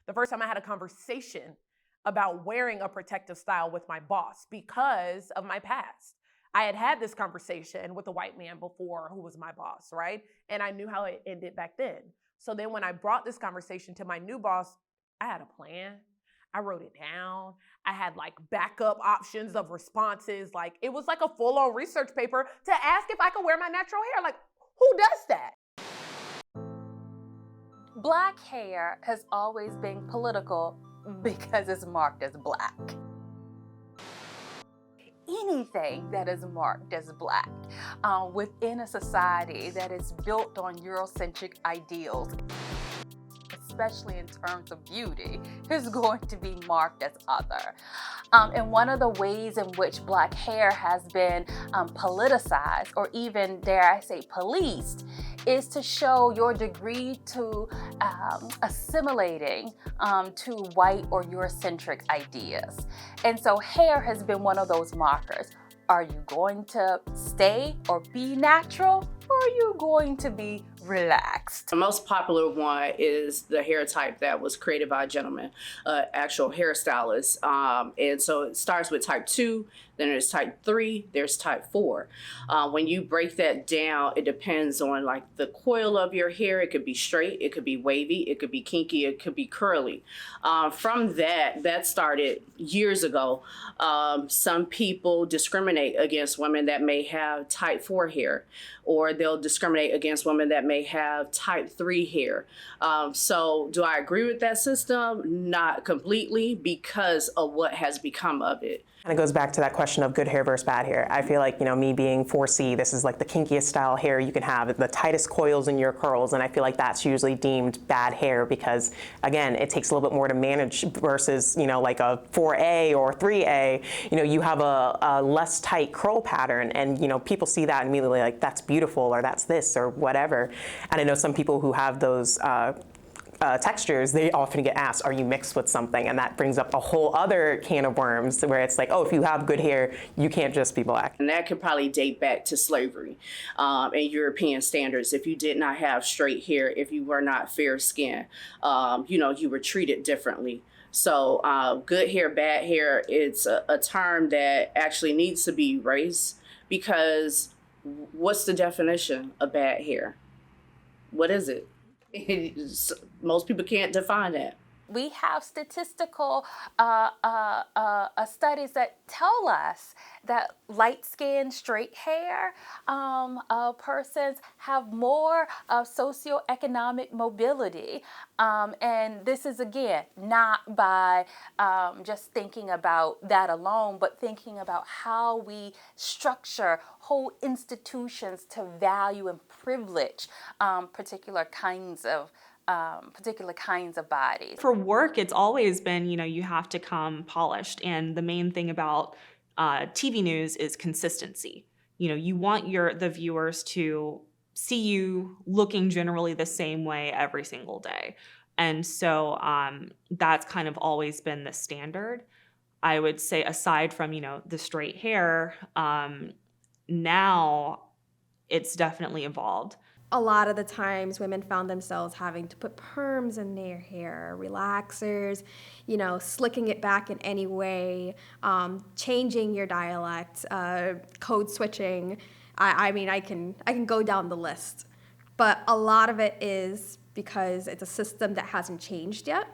The first time I had a conversation about wearing a protective style with my boss because of my past. I had had this conversation with a white man before who was my boss, right? And I knew how it ended back then. So then when I brought this conversation to my new boss, I had a plan. I wrote it down. I had like backup options of responses. Like it was like a full-on research paper to ask if I could wear my natural hair. Like, who does that? Black hair has always been political because it's marked as black. Anything that is marked as black within a society that is built on Eurocentric ideals, especially in terms of beauty, is going to be marked as other. And one of the ways in which black hair has been politicized, or even, dare I say, policed, is to show your degree to assimilating to white or Eurocentric ideas. And so hair has been one of those markers. Are you going to stay or be natural, or are you going to be relaxed? The most popular one is the hair type that was created by a gentleman, actual hairstylist. And so it starts with type 2, then there's type 3, there's type 4. When you break that down, it depends on like the coil of your hair. It could be straight, it could be wavy, it could be kinky, it could be curly. From that started years ago. Some people discriminate against women that may have type 4 hair, or they'll discriminate against women that may have type 3 hair. So do I agree with that system? Not completely, because of what has become of it. And it goes back to that question of good hair versus bad hair. I feel like, me being 4C, this is like the kinkiest style hair you can have, the tightest coils in your curls, and I feel like that's usually deemed bad hair because, again, it takes a little bit more to manage versus, like a 4A or 3A. You have a less tight curl pattern, and, people see that and immediately like, that's beautiful, or that's this, or whatever. And I know some people who have those textures, they often get asked, are you mixed with something? And that brings up a whole other can of worms where it's like, oh, if you have good hair, you can't just be black. And that could probably date back to slavery and European standards. If you did not have straight hair, if you were not fair skinned, you were treated differently. So good hair, bad hair, it's a term that actually needs to be erased, because what's the definition of bad hair? What is it? Most people can't define that. We have statistical studies that tell us that light-skinned, straight hair persons have more socioeconomic mobility. And this is, again, not by just thinking about that alone, but thinking about how we structure whole institutions to value and privilege particular kinds of bodies. For work, it's always been, you have to come polished. And the main thing about TV news is consistency. You want the viewers to see you looking generally the same way every single day. And so that's kind of always been the standard. I would say, aside from, the straight hair, now it's definitely evolved. A lot of the times women found themselves having to put perms in their hair, relaxers, slicking it back in any way, changing your dialect, code switching. I can go down the list. But a lot of it is because it's a system that hasn't changed yet,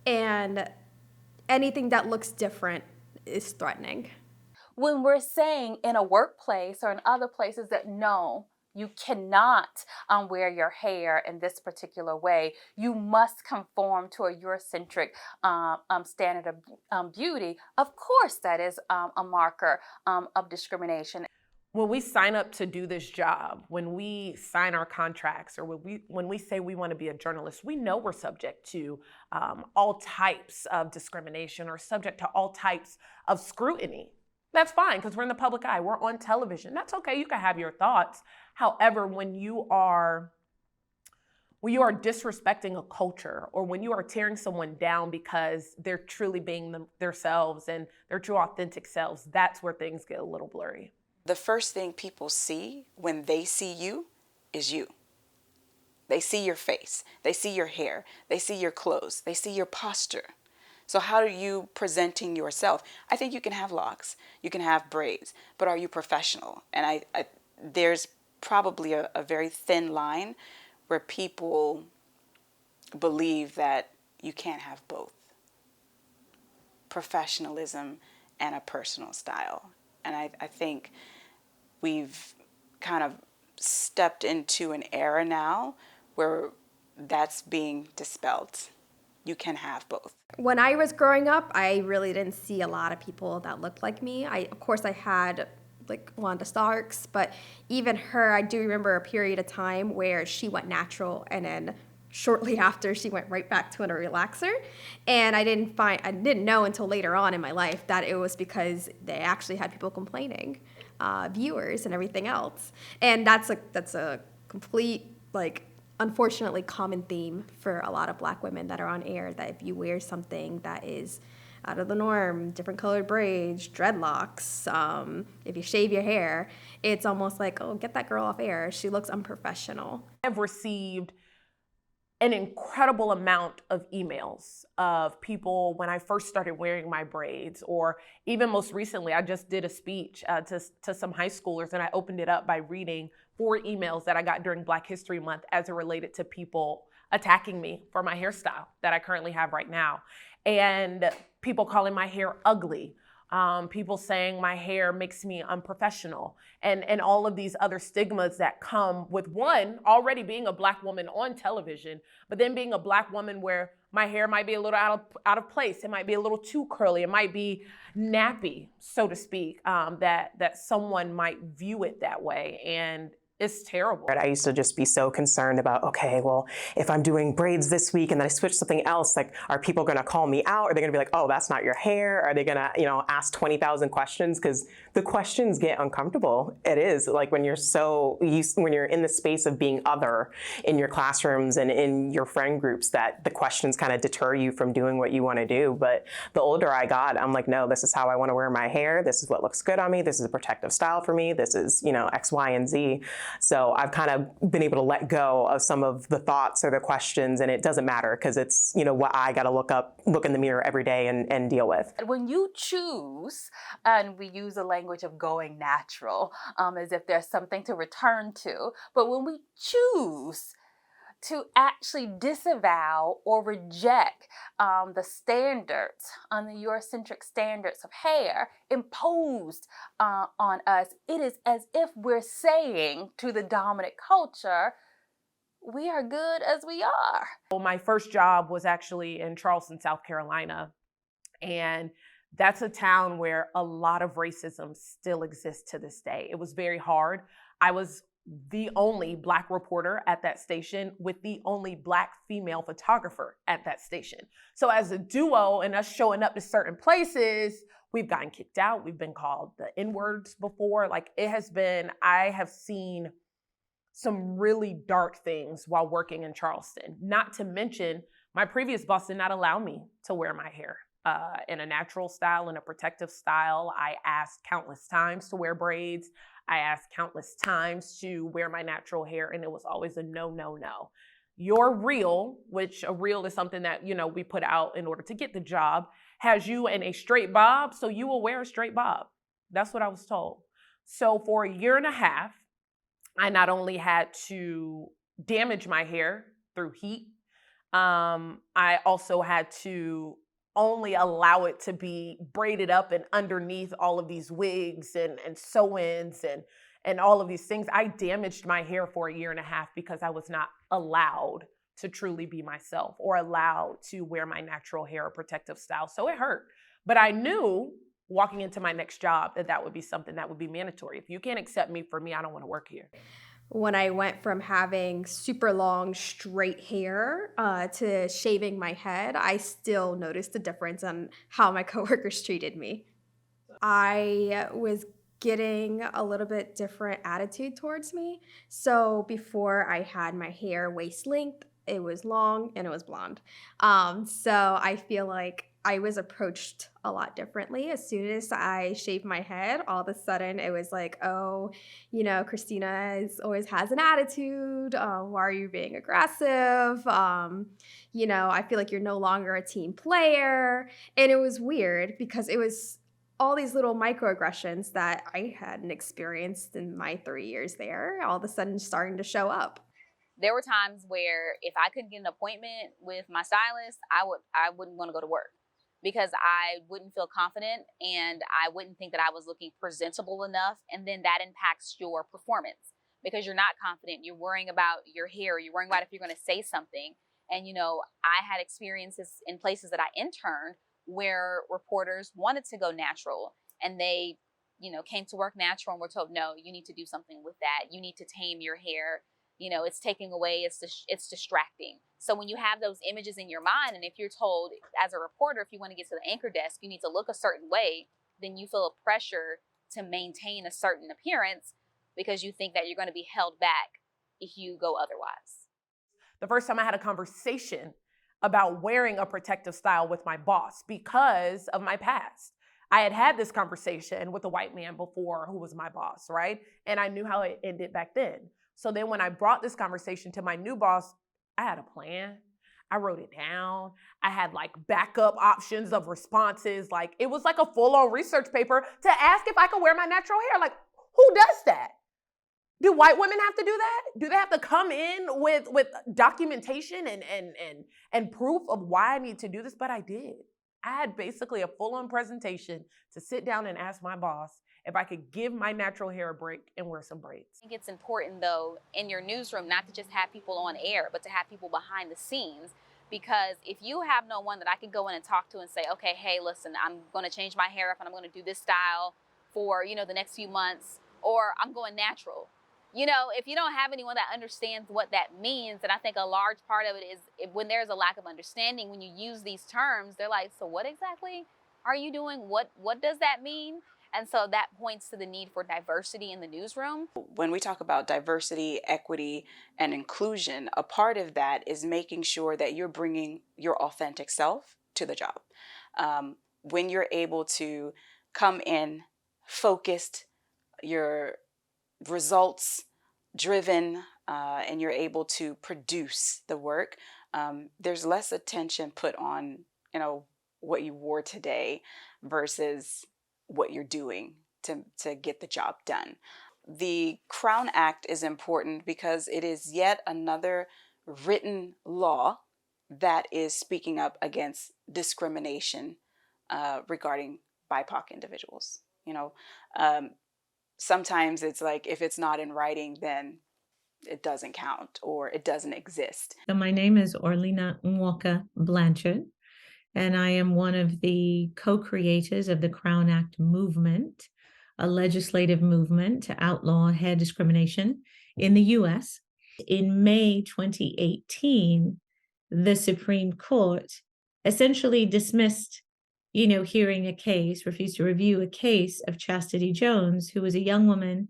and anything that looks different is threatening. When we're saying in a workplace or in other places that no, you cannot wear your hair in this particular way, you must conform to a Eurocentric standard of beauty, of course that is a marker of discrimination. When we sign up to do this job, when we sign our contracts, or when we say we want to be a journalist, we know we're subject to all types of discrimination, or subject to all types of scrutiny. That's fine, because we're in the public eye. We're on television. That's okay. You can have your thoughts. However, when you are disrespecting a culture, or when you are tearing someone down because they're truly being themselves and their true authentic selves, that's where things get a little blurry. The first thing people see when they see you is you. They see your face, they see your hair, they see your clothes, they see your posture. So how are you presenting yourself? I think you can have locks, you can have braids, but are you professional? And there's probably a very thin line where people believe that you can't have both professionalism and a personal style. And I think we've kind of stepped into an era now where that's being dispelled. You can have both. When I was growing up, I really didn't see a lot of people that looked like me. Of course, I had like Wanda Starks, but even her, I do remember a period of time where she went natural, and then shortly after she went right back to a relaxer. And I didn't know until later on in my life that it was because they actually had people complaining, viewers and everything else. And that's a complete, like, unfortunately common theme for a lot of Black women that are on air, that if you wear something that is out of the norm, different colored braids, dreadlocks, if you shave your hair, it's almost like, oh, get that girl off air. She looks unprofessional. I've received an incredible amount of emails of people when I first started wearing my braids, or even most recently, I just did a speech to some high schoolers, and I opened it up by reading 4 emails that I got during Black History Month as it related to people attacking me for my hairstyle that I currently have right now. And people calling my hair ugly, people saying my hair makes me unprofessional, and all of these other stigmas that come with, one, already being a Black woman on television, but then being a Black woman where my hair might be a little out of place. It might be a little too curly. It might be nappy, so to speak, that someone might view it that way. And it's terrible. I used to just be so concerned about, okay, well, if I'm doing braids this week and then I switch something else, like, are people going to call me out? Are they going to be like, oh, that's not your hair? Are they going to, ask 20,000 questions? Because the questions get uncomfortable. It is like when you're when you're in the space of being other in your classrooms and in your friend groups, that the questions kind of deter you from doing what you want to do. But the older I got, I'm like, no, this is how I want to wear my hair. This is what looks good on me. This is a protective style for me. This is, X, Y, and Z. So I've kind of been able to let go of some of the thoughts or the questions, and it doesn't matter because it's, what I got to look in the mirror every day and deal with. When you choose, and we use the language of going natural, as if there's something to return to, but when we choose to actually disavow or reject the standards, the Eurocentric standards of hair imposed on us, it is as if we're saying to the dominant culture, we are good as we are. Well, my first job was actually in Charleston, South Carolina. And that's a town where a lot of racism still exists to this day. It was very hard. I was the only Black reporter at that station with the only Black female photographer at that station. So as a duo and us showing up to certain places, we've gotten kicked out. We've been called the N-words before. Like, I have seen some really dark things while working in Charleston. Not to mention, my previous boss did not allow me to wear my hair in a natural style, in a protective style. I asked countless times to wear braids. I asked countless times to wear my natural hair, and it was always a no, no, no. Your reel, which a reel is something that, we put out in order to get the job, has you in a straight bob, so you will wear a straight bob. That's what I was told. So for a year and a half, I not only had to damage my hair through heat, I also had to only allow it to be braided up and underneath all of these wigs and sew-ins and all of these things. I damaged my hair for a year and a half because I was not allowed to truly be myself or allowed to wear my natural hair or protective style. So it hurt. But I knew walking into my next job that would be something that would be mandatory. If you can't accept me for me, I don't want to work here. When I went from having super long straight hair to shaving my head, I still noticed the difference on how my coworkers treated me. I was getting a little bit different attitude towards me. So before, I had my hair waist length, it was long, and it was blonde. So I feel like I was approached a lot differently. As soon as I shaved my head, all of a sudden it was like, oh, Christina always has an attitude. Why are you being aggressive? I feel like you're no longer a team player. And it was weird because it was all these little microaggressions that I hadn't experienced in my 3 years there, all of a sudden starting to show up. There were times where if I couldn't get an appointment with my stylist, I wouldn't want to go to work because I wouldn't feel confident and I wouldn't think that I was looking presentable enough. And then that impacts your performance because you're not confident. You're worrying about your hair. You're worrying about if you're going to say something. And, I had experiences in places that I interned where reporters wanted to go natural and they, came to work natural and were told, no, you need to do something with that. You need to tame your hair. It's taking away, it's distracting. So when you have those images in your mind, and if you're told as a reporter, if you want to get to the anchor desk, you need to look a certain way, then you feel a pressure to maintain a certain appearance because you think that you're going to be held back if you go otherwise. The first time I had a conversation about wearing a protective style with my boss because of my past. I had had this conversation with a white man before who was my boss, right? And I knew how it ended back then. So then when I brought this conversation to my new boss, I had a plan. I wrote it down. I had like backup options of responses. Like it was like a full-on research paper to ask if I could wear my natural hair. Like who does that? Do white women have to do that? Do they have to come in with documentation and proof of why I need to do this? But I did. I had basically a full-on presentation to sit down and ask my boss if I could give my natural hair a break and wear some braids. I think it's important, though, in your newsroom, not to just have people on air, but to have people behind the scenes. Because if you have no one that I can go in and talk to and say, okay, hey, listen, I'm going to change my hair up and I'm going to do this style for, the next few months, or I'm going natural. If you don't have anyone that understands what that means, then I think a large part of it is when there's a lack of understanding, when you use these terms, they're like, so what exactly are you doing? What does that mean? And so that points to the need for diversity in the newsroom. When we talk about diversity, equity, and inclusion, a part of that is making sure that you're bringing your authentic self to the job. When you're able to come in focused, you're results driven, and you're able to produce the work, there's less attention put on, what you wore today versus what you're doing to get the job done. The Crown Act is important because it is yet another written law that is speaking up against discrimination regarding BIPOC individuals. Sometimes it's like if it's not in writing, then it doesn't count or it doesn't exist. So my name is Orlina Nwaka Blanchard, and I am one of the co-creators of the Crown Act movement, a legislative movement to outlaw hair discrimination in the U.S. In May 2018, the Supreme Court essentially dismissed hearing a case, refused to review a case of Chastity Jones, who was a young woman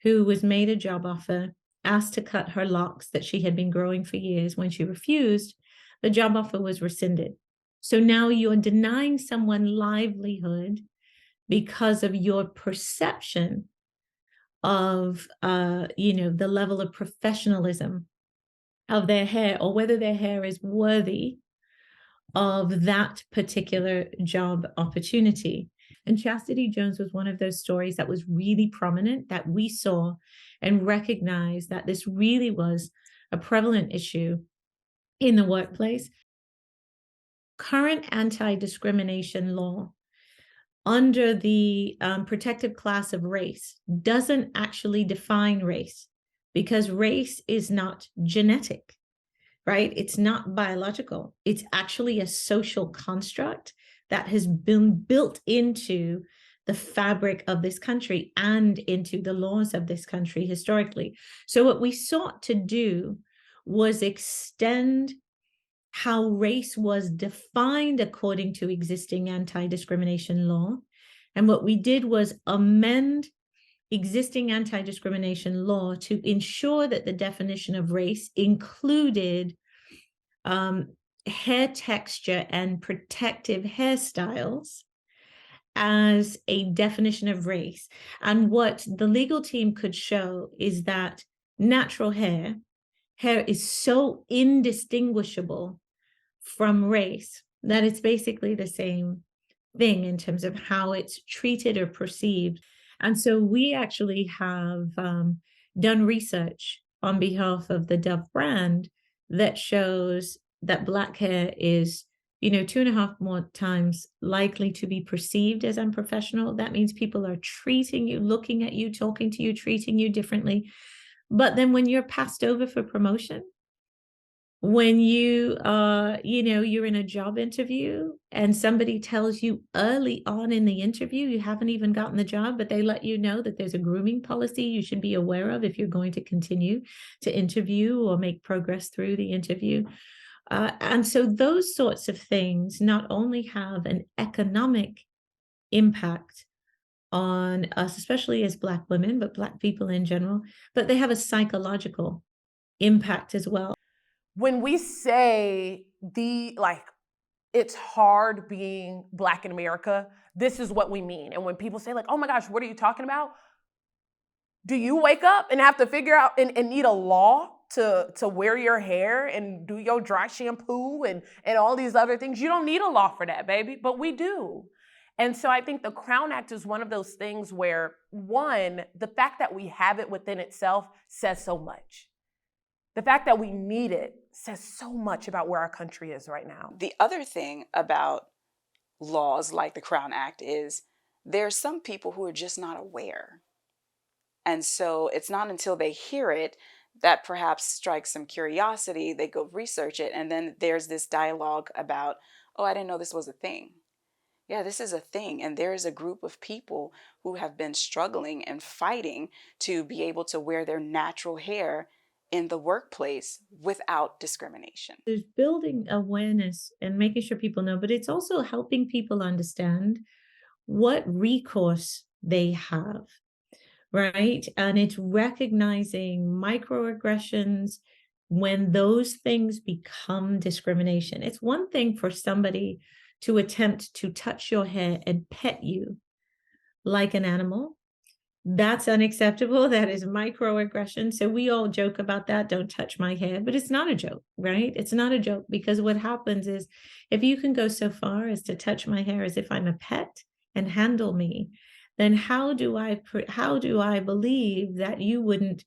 who was made a job offer, asked to cut her locks that she had been growing for years. When she refused, the job offer was rescinded. So now you're denying someone livelihood because of your perception of, the level of professionalism of their hair, or whether their hair is worthy of that particular job opportunity. And Chastity Jones was one of those stories that was really prominent, that we saw and recognized that this really was a prevalent issue in the workplace. Current anti-discrimination law under the protected class of race doesn't actually define race, because race is not genetic. Right? It's not biological. It's actually a social construct that has been built into the fabric of this country and into the laws of this country historically. So what we sought to do was extend how race was defined according to existing anti-discrimination law. And what we did was amend existing anti-discrimination law to ensure that the definition of race included hair texture and protective hairstyles as a definition of race. And what the legal team could show is that natural hair is so indistinguishable from race that it's basically the same thing in terms of how it's treated or perceived. And so we actually have done research on behalf of the Dove brand that shows that Black hair is 2.5 more times likely to be perceived as unprofessional. That means people are treating you, looking at you, talking to you, treating you differently. But then when you're passed over for promotion, when you you're in a job interview and somebody tells you early on in the interview, you haven't even gotten the job, but they let you know that there's a grooming policy you should be aware of if you're going to continue to interview or make progress through the interview. And so those sorts of things not only have an economic impact on us, especially as Black women, but Black people in general, but they have a psychological impact as well. When we say it's hard being Black in America, this is what we mean. And when people say like, oh my gosh, what are you talking about? Do you wake up and have to figure out and need a law to wear your hair and do your dry shampoo and all these other things? You don't need a law for that, baby, but we do. And so I think the Crown Act is one of those things where, one, the fact that we have it within itself says so much. The fact that we need it says so much about where our country is right now. The other thing about laws like the Crown Act is there are some people who are just not aware. And so it's not until they hear it that perhaps strikes some curiosity, they go research it, and then there's this dialogue about, oh, I didn't know this was a thing. Yeah, this is a thing. And there is a group of people who have been struggling and fighting to be able to wear their natural hair in the workplace without discrimination. There's building awareness and making sure people know, but it's also helping people understand what recourse they have, right? And it's recognizing microaggressions when those things become discrimination. It's one thing for somebody to attempt to touch your hair and pet you like an animal. That's unacceptable. That is microaggression. So we all joke about that. Don't touch my hair, but it's not a joke, right? It's not a joke, because what happens is if you can go so far as to touch my hair as if I'm a pet and handle me, then how do I believe that you wouldn't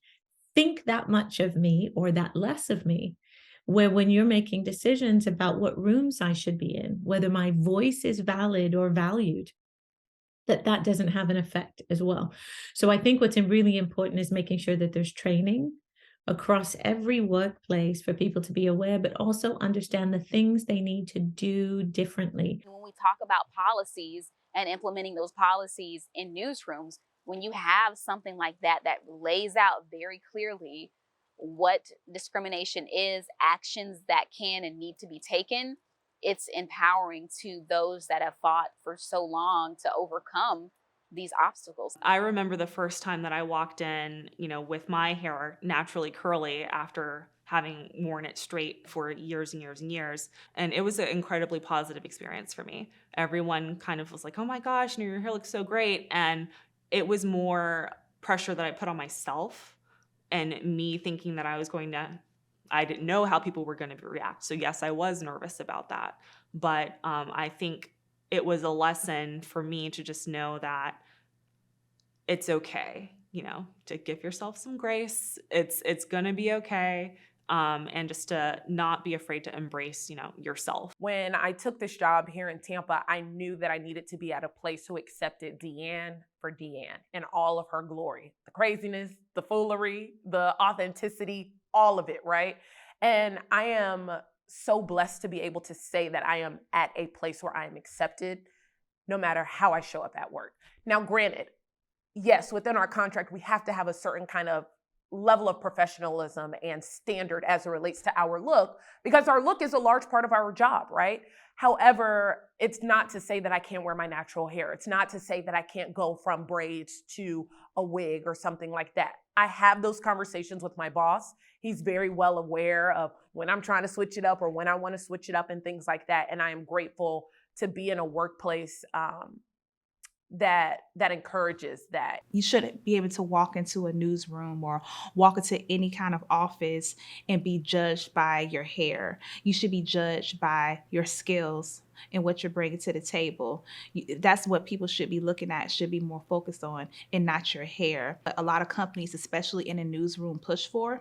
think that much of me or that less of me? Where when you're making decisions about what rooms I should be in, whether my voice is valid or valued, that doesn't have an effect as well. So I think what's really important is making sure that there's training across every workplace for people to be aware, but also understand the things they need to do differently. When we talk about policies and implementing those policies in newsrooms, when you have something like that that lays out very clearly what discrimination is, actions that can and need to be taken, it's empowering to those that have fought for so long to overcome these obstacles. I remember the first time that I walked in, with my hair naturally curly after having worn it straight for years and years and years. And it was an incredibly positive experience for me. Everyone kind of was like, oh my gosh, your hair looks so great. And it was more pressure that I put on myself and me thinking that I didn't know how people were going to react. So yes, I was nervous about that. But I think it was a lesson for me to just know that it's okay, to give yourself some grace. It's going to be okay. And just to not be afraid to embrace, yourself. When I took this job here in Tampa, I knew that I needed to be at a place who accepted Deanne for Deanne in all of her glory. The craziness, the foolery, the authenticity, all of it, right? And I am so blessed to be able to say that I am at a place where I am accepted no matter how I show up at work. Now, granted, yes, within our contract, we have to have a certain kind of level of professionalism and standard as it relates to our look, because our look is a large part of our job, right? However, it's not to say that I can't wear my natural hair. It's not to say that I can't go from braids to a wig or something like that. I have those conversations with my boss. He's very well aware of when I'm trying to switch it up or when I want to switch it up and things like that. And I am grateful to be in a workplace that encourages that. You shouldn't be able to walk into a newsroom or walk into any kind of office and be judged by your hair. You should be judged by your skills and what you're bringing to the table. That's what people should be looking at, should be more focused on, and not your hair. A lot of companies, especially in a newsroom, push for.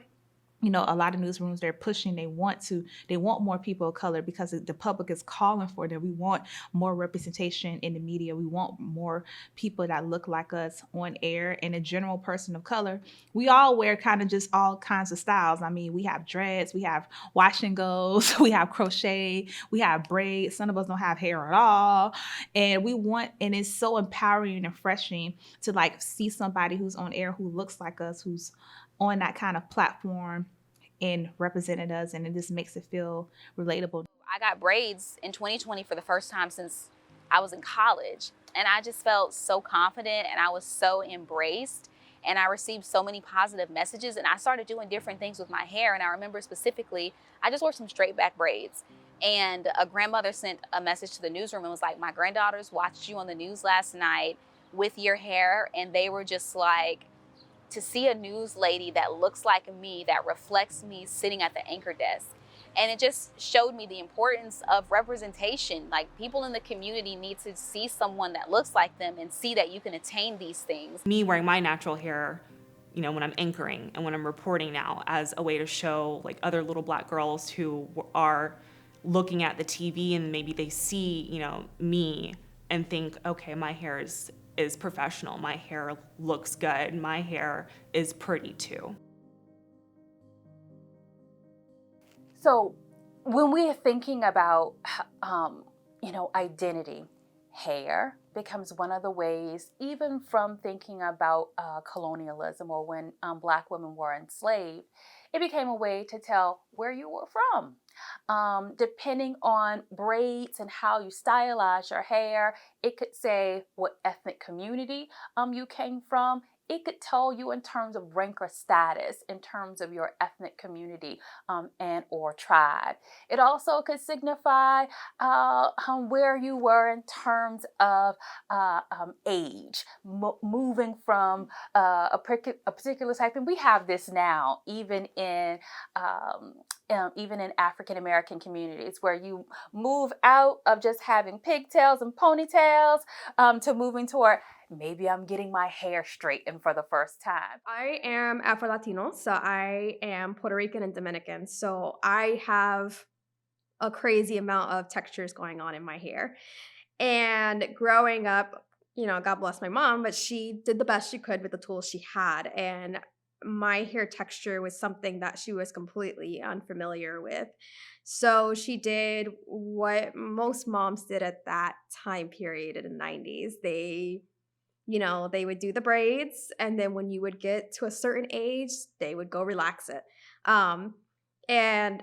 A lot of newsrooms, they're pushing, they want more people of color because the public is calling for them. We want more representation in the media. We want more people that look like us on air. And a general person of color, we all wear kind of just all kinds of styles. I mean, we have dreads, we have wash and goes, we have crochet, we have braids. Some of us don't have hair at all. And it's so empowering and refreshing to like see somebody who's on air who looks like us, who's on that kind of platform and represented us, and it just makes it feel relatable. I got braids in 2020 for the first time since I was in college, and I just felt so confident and I was so embraced, and I received so many positive messages, and I started doing different things with my hair. And I remember specifically, I just wore some straight back braids, and a grandmother sent a message to the newsroom and was like, my granddaughters watched you on the news last night with your hair, and they were just like, to see a news lady that looks like me, that reflects me sitting at the anchor desk. And it just showed me the importance of representation. Like, people in the community need to see someone that looks like them and see that you can attain these things. Me wearing my natural hair, when I'm anchoring and when I'm reporting now, as a way to show like other little Black girls who are looking at the TV and maybe they see, me and think, okay, my hair is professional. My hair looks good. My hair is pretty too. So when we are thinking about, identity, hair becomes one of the ways, even from thinking about colonialism or when Black women were enslaved, it became a way to tell where you were from. Depending on braids and how you stylize your hair, it could say what ethnic community you came from. It could tell you in terms of rank or status, in terms of your ethnic community and or tribe. It also could signify where you were in terms of age, moving from a particular type. And we have this now, even in African American communities, where you move out of just having pigtails and ponytails to moving toward, maybe I'm getting my hair straightened for the first time. I am Afro-Latino, so I am Puerto Rican and Dominican. So I have a crazy amount of textures going on in my hair. And growing up, God bless my mom, but she did the best she could with the tools she had. And my hair texture was something that she was completely unfamiliar with. So she did what most moms did at that time period in the 90s. They would do the braids, and then when you would get to a certain age, they would go relax it. And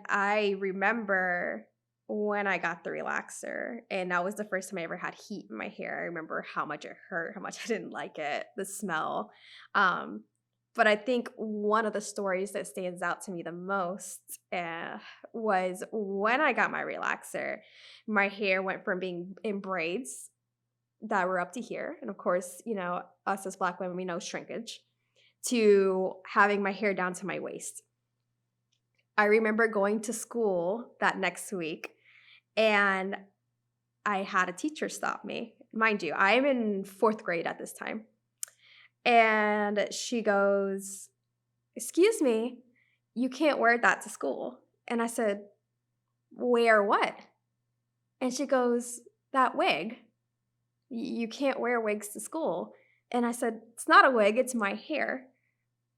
I remember when I got the relaxer, and that was the first time I ever had heat in my hair. I remember how much it hurt, how much I didn't like it, the smell. But I think one of the stories that stands out to me the most was when I got my relaxer, my hair went from being in braids that were up to here, and of course, us as Black women, we know shrinkage, to having my hair down to my waist. I remember going to school that next week, and I had a teacher stop me. Mind you, I'm in 4th grade at this time. And she goes, "Excuse me, you can't wear that to school." And I said, "Wear what?" And she goes, "That wig. You can't wear wigs to school." And I said, "It's not a wig, it's my hair."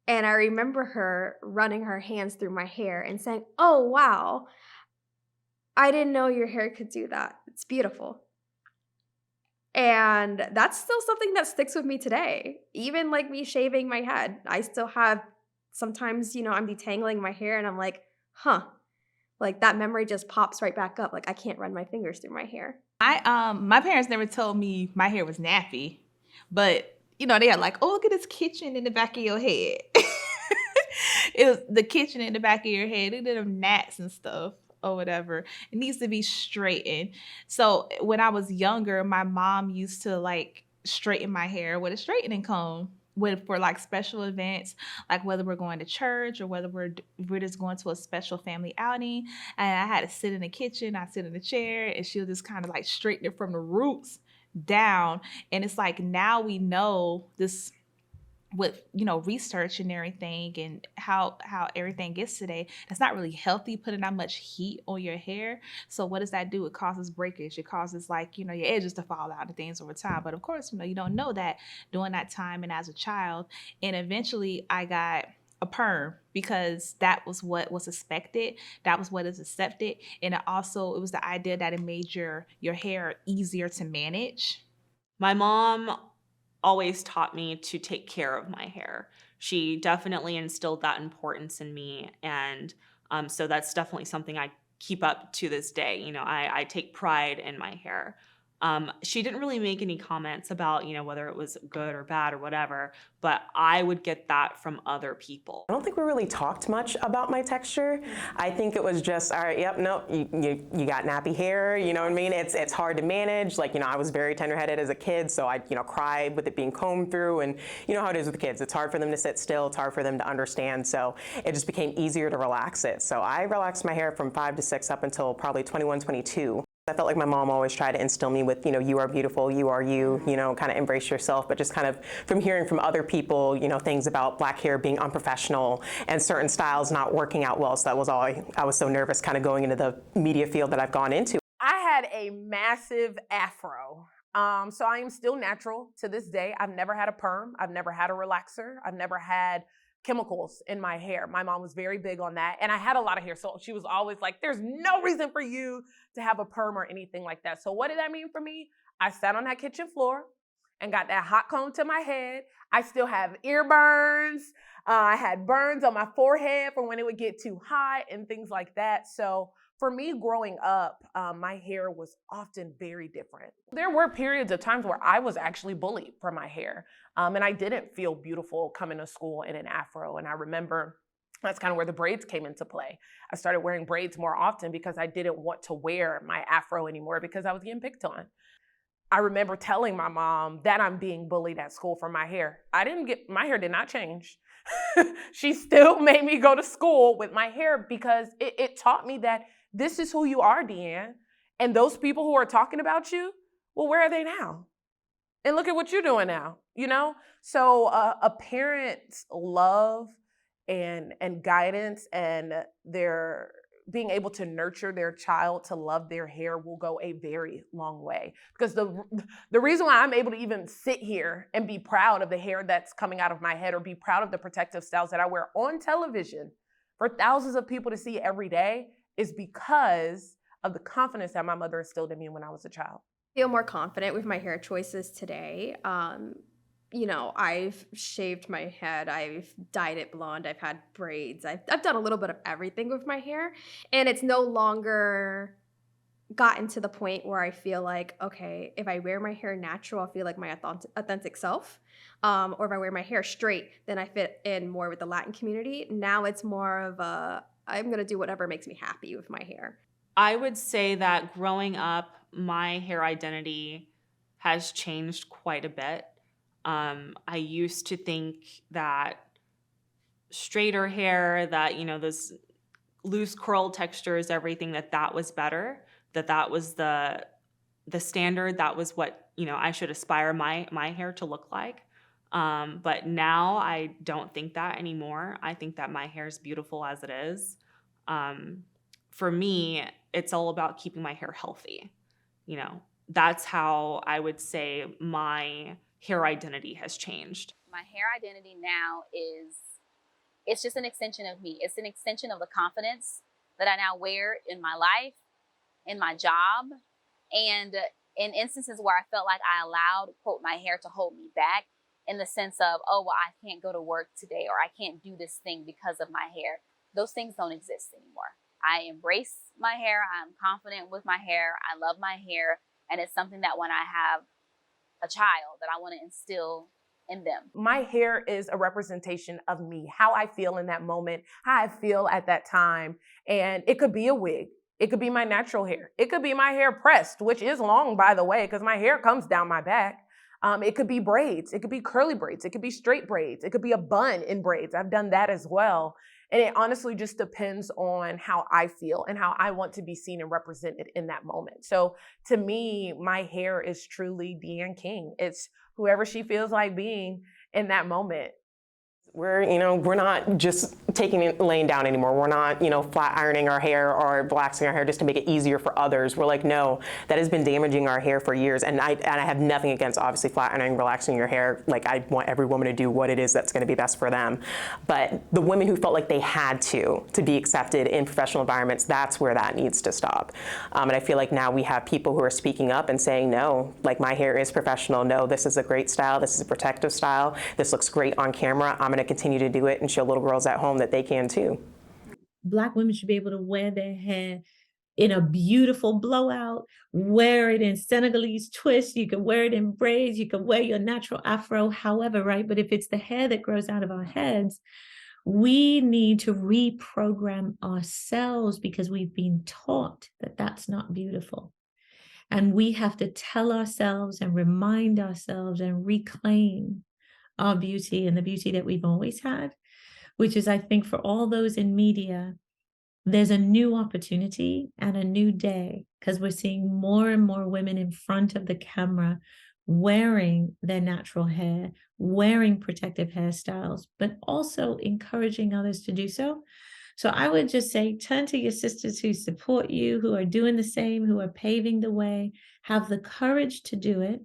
And I remember her running her hands through my hair and saying, "Oh, wow, I didn't know your hair could do that. It's beautiful." And that's still something that sticks with me today. Even like me shaving my head, I still have, sometimes, I'm detangling my hair and I'm like, like that memory just pops right back up. Like I can't run my fingers through my hair. My parents never told me my hair was nappy, but they are like, "Oh, look at this kitchen in the back of your head." It was the kitchen in the back of your head. Look at them gnats and stuff or whatever. It needs to be straightened. So when I was younger, my mom used to like straighten my hair with a straightening comb for like special events, like whether we're going to church or whether we're just going to a special family outing. And I had to sit in the kitchen, I'd sit in the chair, and she'll just kind of like straighten it from the roots down. And it's like now we know this with research and everything and how everything gets today. It's not really healthy putting that much heat on your hair. So what does that do? It causes breakage. It causes like your edges to fall out and things over time. But of course, you don't know that during that time and as a child. And eventually I got a perm because that was what was expected. That was what is accepted. And it was the idea that it made your hair easier to manage. My mom always taught me to take care of my hair. She definitely instilled that importance in me. And so that's definitely something I keep up to this day. I take pride in my hair. She didn't really make any comments about, whether it was good or bad or whatever, but I would get that from other people. I don't think we really talked much about my texture. I think it was just, all right, yep, no, you got nappy hair, you know what I mean? It's hard to manage. Like, I was very tender-headed as a kid, so I, cried with it being combed through, and you know how it is with kids. It's hard for them to sit still. It's hard for them to understand, so it just became easier to relax it. So I relaxed my hair from 5 to 6 up until probably 21, 22. I felt like my mom always tried to instill me with, you are beautiful, you are you, kind of embrace yourself, but just kind of from hearing from other people, things about black hair being unprofessional and certain styles not working out well. So that was all I was so nervous kind of going into the media field that I've gone into. I had a massive afro. So I am still natural to this day. I've never had a perm. I've never had a relaxer. I've never had chemicals in my hair. My mom was very big on that. And I had a lot of hair. So she was always like, there's no reason for you to have a perm or anything like that. So what did that mean for me? I sat on that kitchen floor and got that hot comb to my head. I still have ear burns. I had burns on my forehead from when it would get too hot and things like that. So for me growing up, my hair was often very different. There were periods of times where I was actually bullied for my hair. And I didn't feel beautiful coming to school in an afro. And I remember that's kind of where the braids came into play. I started wearing braids more often because I didn't want to wear my afro anymore because I was getting picked on. I remember telling my mom that I'm being bullied at school for my hair. My hair did not change. She still made me go to school with my hair because it taught me that this is who you are, Deanne. And those people who are talking about you, well, where are they now? And look at what you're doing now, So a parent's love and guidance and their being able to nurture their child to love their hair will go a very long way. Because the reason why I'm able to even sit here and be proud of the hair that's coming out of my head or be proud of the protective styles that I wear on television for thousands of people to see every day is because of the confidence that my mother instilled in me when I was a child. I feel more confident with my hair choices today. I've shaved my head, I've dyed it blonde, I've had braids, I've done a little bit of everything with my hair, and it's no longer gotten to the point where I feel like, okay, if I wear my hair natural, I feel like my authentic self, or if I wear my hair straight, then I fit in more with the Latin community. Now it's more of I'm gonna do whatever makes me happy with my hair. I would say that growing up, my hair identity has changed quite a bit. I used to think that straighter hair, that, those loose curl textures, everything, that was better, that was the standard, that was what, I should aspire my hair to look like. But now I don't think that anymore. I think that my hair is beautiful as it is. For me, it's all about keeping my hair healthy. That's how I would say my hair identity has changed. My hair identity now it's just an extension of me. It's an extension of the confidence that I now wear in my life, in my job, and in instances where I felt like I allowed, quote, my hair to hold me back in the sense of, oh, well, I can't go to work today or I can't do this thing because of my hair. Those things don't exist anymore. I embrace my hair. I'm confident with my hair. I love my hair. And it's something that when I have a child that I want to instill in them. My hair is a representation of me, how I feel in that moment, how I feel at that time. And it could be a wig. It could be my natural hair. It could be my hair pressed, which is long, by the way, because my hair comes down my back. It could be braids. It could be curly braids. It could be straight braids. It could be a bun in braids. I've done that as well. And it honestly just depends on how I feel and how I want to be seen and represented in that moment. So to me, my hair is truly Deanne King. It's whoever she feels like being in that moment. We're not just taking it laying down anymore. We're not, flat ironing our hair or waxing our hair just to make it easier for others. We're like, no, that has been damaging our hair for years. And I have nothing against obviously flat ironing, relaxing your hair. Like, I want every woman to do what it is that's going to be best for them. But the women who felt like they had to be accepted in professional environments, that's where that needs to stop. And I feel like now we have people who are speaking up and saying, no, like, my hair is professional. No, this is a great style. This is a protective style. This looks great on camera. I'm going to continue to do it and show little girls at home that they can too. Black women should be able to wear their hair in a beautiful blowout, wear it in Senegalese twist, you can wear it in braids, you can wear your natural afro, however, right? But if it's the hair that grows out of our heads, we need to reprogram ourselves because we've been taught that that's not beautiful. And we have to tell ourselves and remind ourselves and reclaim our beauty and the beauty that we've always had, which is, I think, for all those in media, there's a new opportunity and a new day because we're seeing more and more women in front of the camera wearing their natural hair, wearing protective hairstyles, but also encouraging others to do so. So I would just say, turn to your sisters who support you, who are doing the same, who are paving the way, have the courage to do it.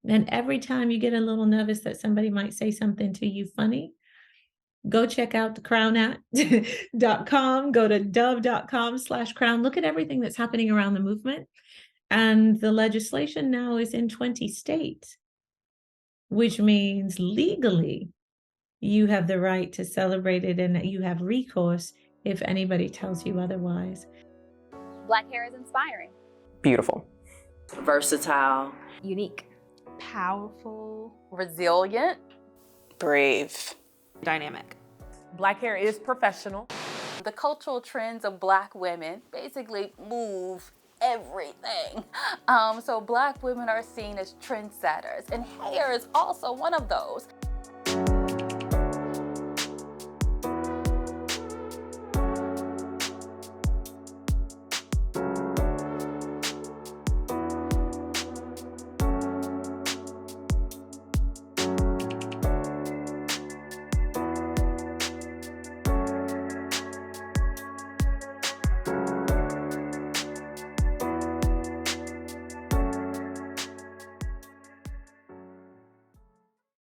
And every time you get a little nervous that somebody might say something to you funny, go check out thecrownact.com, go to dove.com/crown. Look at everything that's happening around the movement. And the legislation now is in 20 states, which means legally you have the right to celebrate it and you have recourse if anybody tells you otherwise. Black hair is inspiring. Beautiful. Versatile. Unique. Powerful, resilient, Brave. Dynamic. Black hair is professional. The cultural trends of Black women basically move everything. So Black women are seen as trendsetters, and hair is also one of those.